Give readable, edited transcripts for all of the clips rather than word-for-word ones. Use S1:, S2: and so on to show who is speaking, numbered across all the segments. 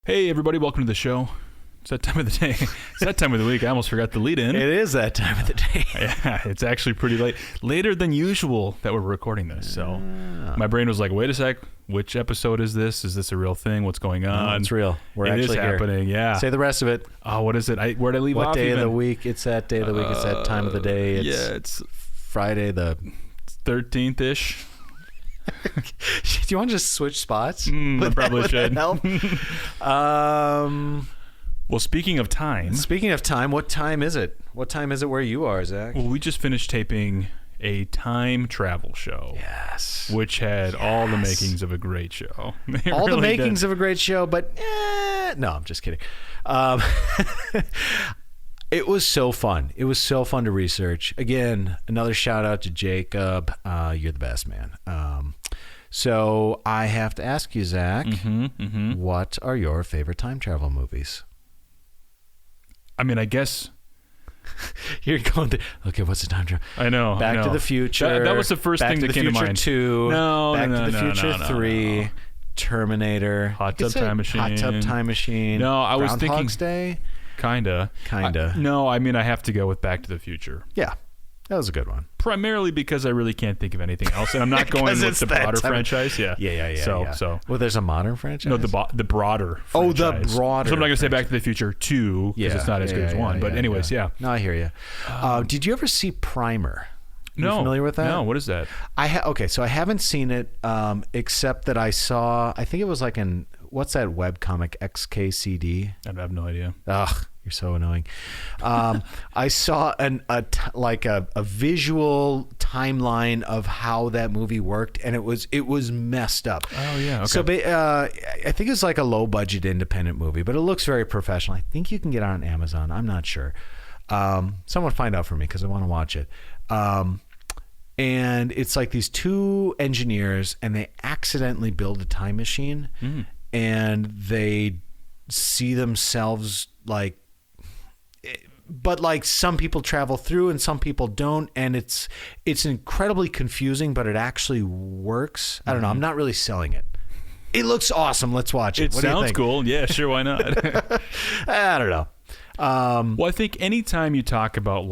S1: Hey everybody, welcome to the show. It's that time of the day. It's that time of the week. I almost forgot the lead in.
S2: It is that time of the day.
S1: Yeah, it's actually pretty late. Later than usual that we're recording this. So my brain was like, wait a sec, which episode is this? Is this a real thing? What's going on?
S2: No, it's real. We're
S1: it
S2: actually
S1: is
S2: here.
S1: happening, yeah.
S2: Say the rest of it.
S1: Oh, what is it? Where'd I leave off?
S2: What day
S1: even?
S2: of the week? It's that day of the week. It's that time of the day.
S1: It's
S2: Friday the
S1: 13th-ish.
S2: Do you want to just switch spots?
S1: I probably should.
S2: Help?
S1: Well, speaking of time.
S2: What time is it? What time is it where you are, Zach?
S1: Well, we just finished taping a time travel show.
S2: Yes.
S1: Which had all the makings of a great show.
S2: All the makings of a great show, but no, I'm just kidding. It was so fun. It was so fun to research. Again, another shout out to Jacob. You're the best, man. So I have to ask you, Zach, what are your favorite time travel movies?
S1: I mean, I guess...
S2: You're going to... Okay, what's the time travel?
S1: I know.
S2: Back to the Future.
S1: That was the first thing that came to mind.
S2: Back to the Future 2.
S1: No,
S2: Back to the Future 3. Terminator.
S1: Hot Tub Time Machine.
S2: Hot Tub Time Machine.
S1: No, I was thinking...
S2: Groundhog's Day?
S1: Kinda. No, I mean, I have to go with Back to the Future.
S2: Yeah, that was a good one.
S1: Primarily because I really can't think of anything else, and I'm not going with the broader franchise. Yeah. So.
S2: Well, there's a modern franchise?
S1: No, the broader franchise.
S2: Oh, the broader.
S1: So I'm not going to say Back to the Future 2, because it's not as good as 1. But anyways, yeah.
S2: No, I hear you. Did you ever see Primer?
S1: No.
S2: You familiar with that?
S1: No, what is that?
S2: Okay, so I haven't seen it, except that I saw, I think it was like what's that webcomic, XKCD?
S1: I have no idea.
S2: Ugh, you're so annoying. I saw a visual timeline of how that movie worked, and it was messed up.
S1: Oh yeah. Okay.
S2: So I think it's like a low budget independent movie, but it looks very professional. I think you can get it on Amazon. I'm not sure. Someone find out for me because I want to watch it. And it's like these two engineers, and they accidentally build a time machine, and they see themselves but some people travel through and some people don't, and it's incredibly confusing, but it actually works. I don't know. I'm not really selling it. It looks awesome. Let's watch it.
S1: It sounds cool. Yeah, sure. Why not?
S2: I don't know.
S1: Well, I think anytime you talk about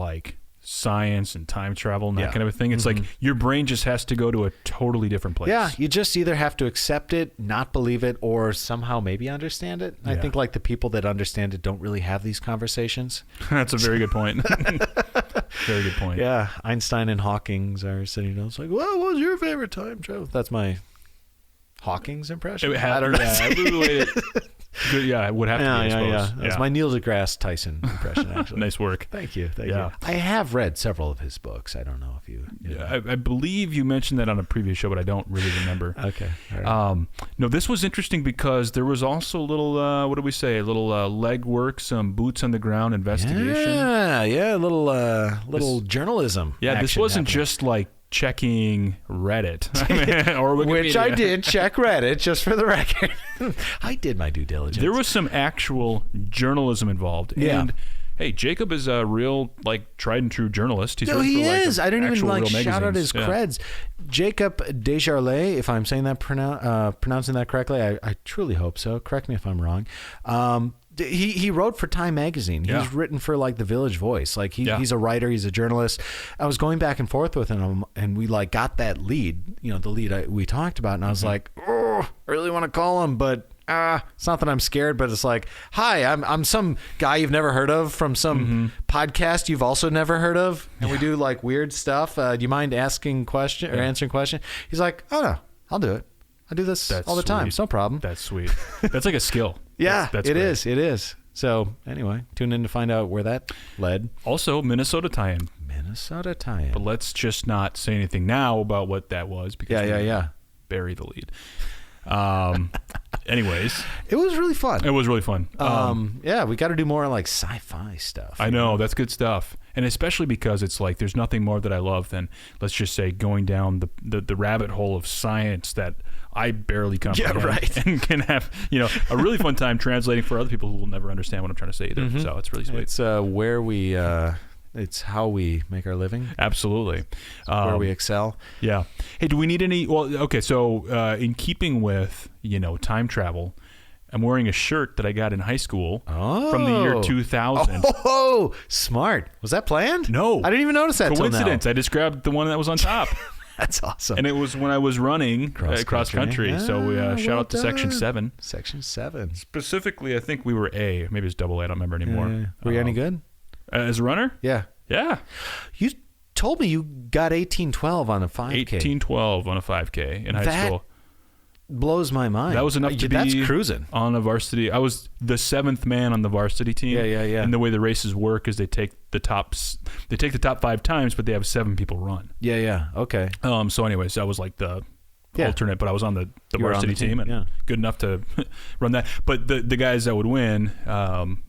S1: science and time travel and that kind of a thing, it's like your brain just has to go to a totally different place.
S2: Yeah, you just either have to accept it, not believe it, or somehow maybe understand it. Yeah. I think the people that understand it don't really have these conversations.
S1: That's a very good point. Very good point.
S2: Yeah, Einstein and Hawking's are sitting down. It's like, well, what was your favorite time travel? That's my Hawking's impression.
S1: I don't know. Good, yeah, it would have to be, I suppose.
S2: Yeah. That's my Neil deGrasse Tyson impression, actually.
S1: Nice work.
S2: Thank you. I have read several of his books. I don't know if you know.
S1: I believe you mentioned that on a previous show, but I don't really remember.
S2: Okay. All right.
S1: No, this was interesting because there was also a little, what did we say? A little legwork, some boots on the ground investigation.
S2: Yeah, a little journalism.
S1: Yeah, this wasn't just checking Reddit, or Wikipedia.
S2: Which I did check Reddit, just for the record. I did my due diligence.
S1: There was some actual journalism involved.
S2: Yeah.
S1: And hey, Jacob is a real tried and true journalist. He's
S2: he is. I don't even shout out his creds. Jacob Desjardins, if I'm saying that pronouncing that correctly, I truly hope so. Correct me if I'm wrong. He wrote for Time Magazine. He's written for the Village Voice. He's a writer. He's a journalist. I was going back and forth with him, and we got that lead. The lead we talked about, and I was like, oh, I really want to call him, but it's not that I'm scared, but it's like, hi, I'm some guy you've never heard of from some podcast you've also never heard of, and we do weird stuff. Do you mind asking question or answering question? He's like, oh no, I'll do it. I do this all the time. It's no problem.
S1: That's sweet. That's like a skill.
S2: Yeah,
S1: that's
S2: it
S1: great.
S2: is. It is. So anyway, tune in to find out where that led.
S1: Also, Minnesota tie-in.
S2: But
S1: let's just not say anything now about what that was because we bury the lead. Anyways,
S2: it was really fun.
S1: It was really fun.
S2: Yeah, we got to do more sci-fi stuff.
S1: I know, that's good stuff, and especially because it's there's nothing more that I love than, let's just say, going down the rabbit hole of science that I barely comprehend.
S2: Yeah, right.
S1: And can have a really fun time translating for other people who will never understand what I'm trying to say either. So it's really sweet.
S2: It's where we. It's how we make our living.
S1: Absolutely.
S2: Where we excel.
S1: Yeah. Hey, do we need any... Well, okay, so in keeping with, time travel, I'm wearing a shirt that I got in high school from the year 2000.
S2: Oh, smart. Was that planned?
S1: No.
S2: I didn't even notice that.
S1: Coincidence. I just grabbed the one that was on top.
S2: That's awesome.
S1: And it was when I was running cross country. So shout out to Section 7.
S2: Section 7.
S1: Specifically, I think we were A. Maybe it's double A. I don't remember anymore.
S2: Were you any good?
S1: As a runner?
S2: Yeah.
S1: Yeah.
S2: You told me you got 18:12 on a 5K.
S1: 18:12 on a 5K in high school.
S2: Blows my mind.
S1: That was enough to
S2: That's
S1: be
S2: cruising
S1: on a varsity. I was the 7th man on the varsity team.
S2: Yeah.
S1: And the way the races work is they take the top 5 times, but they have 7 people run.
S2: Yeah. Okay.
S1: So anyways, I was like the alternate, but I was on the varsity team and good enough to run that. But the guys that would win,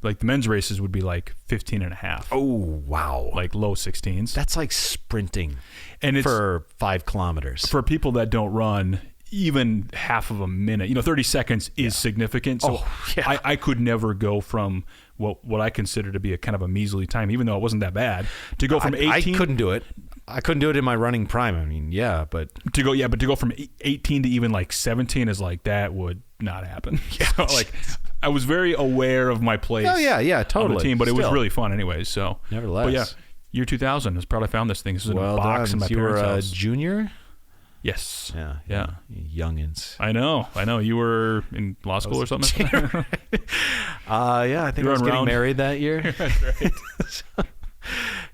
S1: like the men's races would be like 15 and a half.
S2: Oh, wow.
S1: Like low 16s.
S2: That's like sprinting
S1: and it's
S2: for 5 kilometers.
S1: For people that don't run, even half of a minute, 30 seconds is significant. So I could never go from what I consider to be a kind of a measly time, even though it wasn't that bad, to go from 18.
S2: I couldn't do it. I couldn't do it in my running prime. I mean, but
S1: to go from 18 to even like 17 is like, that would not happen. So like I was very aware of my place.
S2: Oh yeah, totally.
S1: On the team, but it was really fun anyways. So
S2: nevertheless,
S1: but yeah, year 2000 is proud I found this thing. This is in a box in my parents' house.
S2: You were a junior?
S1: Yes.
S2: Yeah. Youngins.
S1: I know. You were in law school or something?
S2: I think I was getting married that year.
S1: That's right.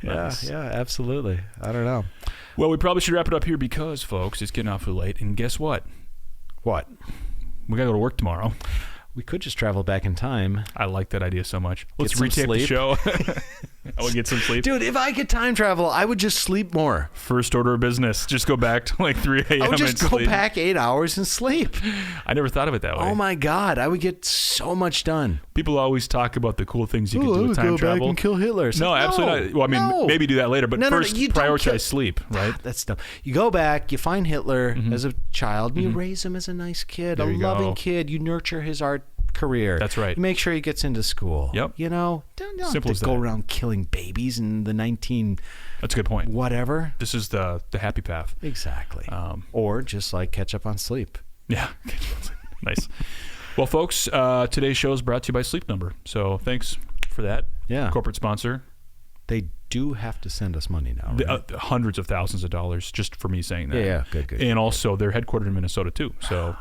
S2: Yeah, absolutely. I don't know.
S1: Well, we probably should wrap it up here because, folks, it's getting awfully late. And guess what?
S2: What?
S1: We got to go to work tomorrow.
S2: We could just travel back in time.
S1: I like that idea so much. Let's
S2: retape
S1: the show. I would get some sleep.
S2: Dude, if I could time travel, I would just sleep more.
S1: First order of business. Just go back to like 3 a.m.
S2: I would just go back 8 hours and sleep.
S1: I never thought of it that way.
S2: Oh my God. I would get so much done.
S1: People always talk about the cool things you can do with time travel.
S2: Go back and kill Hitler.
S1: No, absolutely not. Well, I mean, maybe do that later, but first prioritize sleep, right?
S2: That's dumb. You go back, you find Hitler as a child, and you raise him as a nice kid, a loving kid. You nurture his art career.
S1: That's right.
S2: You make sure he gets into school.
S1: Yep.
S2: Don't
S1: Simple
S2: have to go around killing babies in the 19...
S1: That's a good point.
S2: Whatever.
S1: This is the happy path.
S2: Exactly. Or just like catch up on sleep.
S1: Yeah. Nice. Well, folks, today's show is brought to you by Sleep Number. So thanks for that.
S2: Yeah.
S1: Corporate sponsor.
S2: They do have to send us money now, right?
S1: Hundreds of thousands of dollars just for me saying that.
S2: Yeah. Good.
S1: And also, they're headquartered in Minnesota, too. So...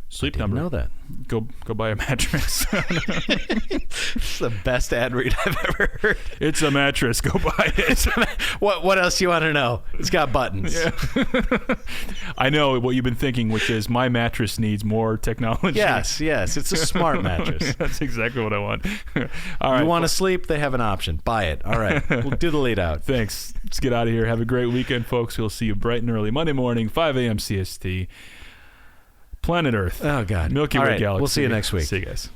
S1: Sleep Number.
S2: I didn't know that.
S1: Go buy a mattress.
S2: It's the best ad read I've ever heard.
S1: It's a mattress. Go buy it.
S2: What else you want to know? It's got buttons.
S1: Yeah. I know what you've been thinking, which is my mattress needs more technology.
S2: Yes. It's a smart mattress.
S1: That's exactly what I want. All right.
S2: You want to sleep? They have an option. Buy it. All right. We'll do the lead out.
S1: Thanks. Let's get out of here. Have a great weekend, folks. We'll see you bright and early Monday morning, 5 a.m. CST. Planet Earth.
S2: Oh, God.
S1: Milky Way Galaxy.
S2: We'll see you next week.
S1: See you guys.